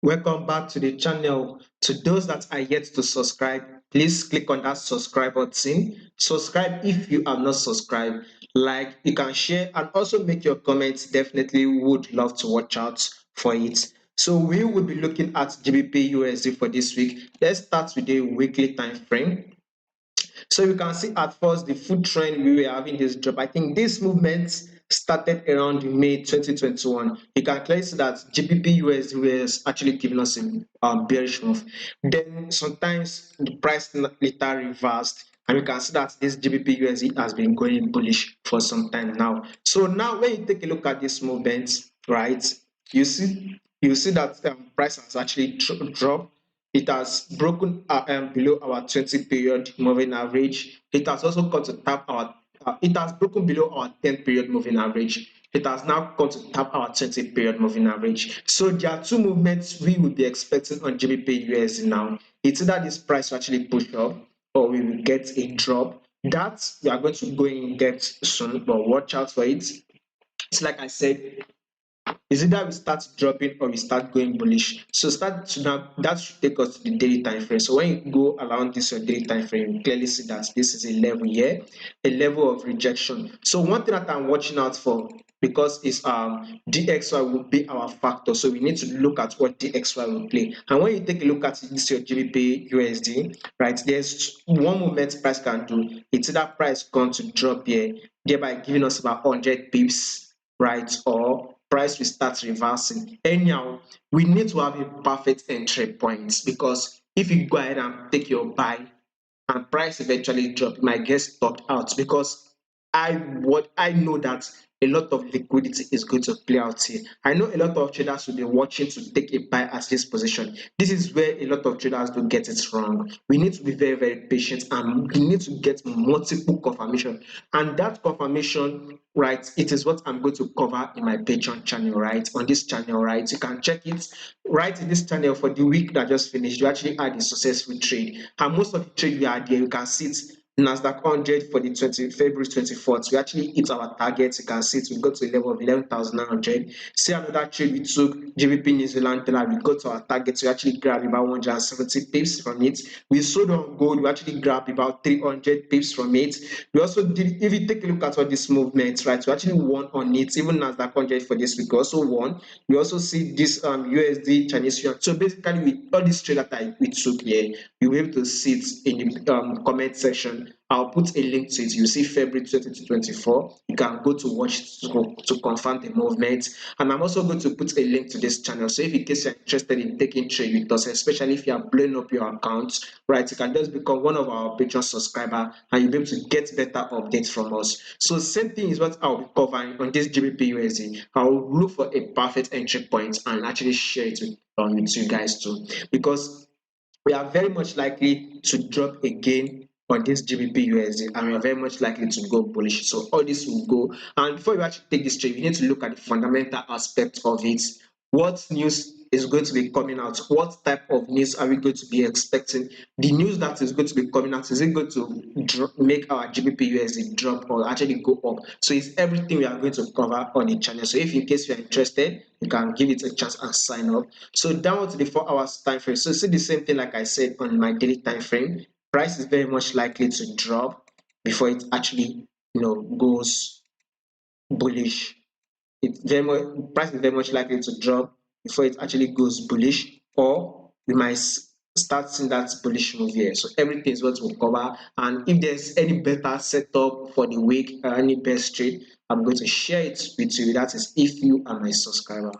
Welcome back to the channel. To those that are yet to subscribe, please click on that subscribe button. Subscribe if you have not subscribed. Like, you can share and also make your comments. Definitely would love to watch out for it. So we will be looking at GBP for this week. Let's start with the weekly time frame. So you can see at first the food trend we were having this drop. I think this movement started around May 2021. You can clearly see that GBPUSD was actually giving us a bearish move. Then sometimes the price later reversed. And you can see that this GBPUSD has been going bullish for some time now. So now when you take a look at this movement, right, you see that price has actually dropped. It has broken below our 20 period moving average. It has also come to tap our it has broken below our 10 period moving average. It has now come to tap our 20 period moving average. So there are two movements we will be expecting on GBP now. It's either this price will actually push up or we will get a drop. That we are going to go in depth soon, but watch out for it. It's like I said, is either we start dropping or we start going bullish. So start to now that should take us to the daily time frame. So when you go around this your daily time frame, you clearly see that this is a level here, a level of rejection. So one thing that I'm watching out for, because is DXY will be our factor. So we need to look at what DXY will play. And when you take a look at this your GBP USD, right, there's one moment price can do. It's either price going to drop here, thereby giving us about 100 pips, right, or price will start reversing. Anyhow, we need to have a perfect entry point, because if you go ahead and take your buy and price eventually drop, you might get stopped out, because I know that a lot of liquidity is going to play out here. I know a lot of traders will be watching to take a buy at this position. This is where a lot of traders do get it wrong. We need to be very, very patient, and we need to get multiple confirmation. And that confirmation, right, it is what I'm going to cover in my Patreon channel, right? On this channel, right? You can check it right in this channel. For the week that just finished, you actually had a successful trade. And most of the trade we had here, you can see it. Nasdaq 100 for the February 24th, we actually hit our target. You can see it, we got to a level of 11,900. See another trade we took, GBP New Zealand dollar, we got to our target. We actually grabbed about 170 pips from it. We sold on gold, we actually grabbed about 300 pips from it. We also did, if you take a look at all these movements, right, we actually won on it. Even Nasdaq 100 for this week, we also won. We also see this USD Chinese yuan. So basically, with all this trade that we took here, you'll be able to see it in the comment section. I'll put a link to it. You see February 2024. You can go to watch to confirm the movement. And I'm also going to put a link to this channel. So if in case you're interested in taking trade with us, especially if you are blowing up your account, right, you can just become one of our Patreon subscribers and you'll be able to get better updates from us. So same thing is what I'll be covering on this GBPUSD. I'll look for a perfect entry point and actually share it with you guys too, because we are very much likely to drop again on this GBP and we are very much likely to go bullish. So all this will go. And before you actually take this trade, you need to look at the fundamental aspect of it. What news is going to be coming out? What type of news are we going to be expecting? The news that is going to be coming out, is it going to make our GBP drop or actually go up? So it's everything we are going to cover on the channel. So if in case you're interested, you can give it a chance and sign up. So down to the 4 hours time frame. So see the same thing like I said on my daily time frame. Price is very much likely to drop before it actually goes bullish. Price is very much likely to drop before it actually goes bullish, or we might start seeing that bullish move here. So everything is what we'll cover. And if there's any better setup for the week or any best trade, I'm going to share it with you. That is if you are my subscriber.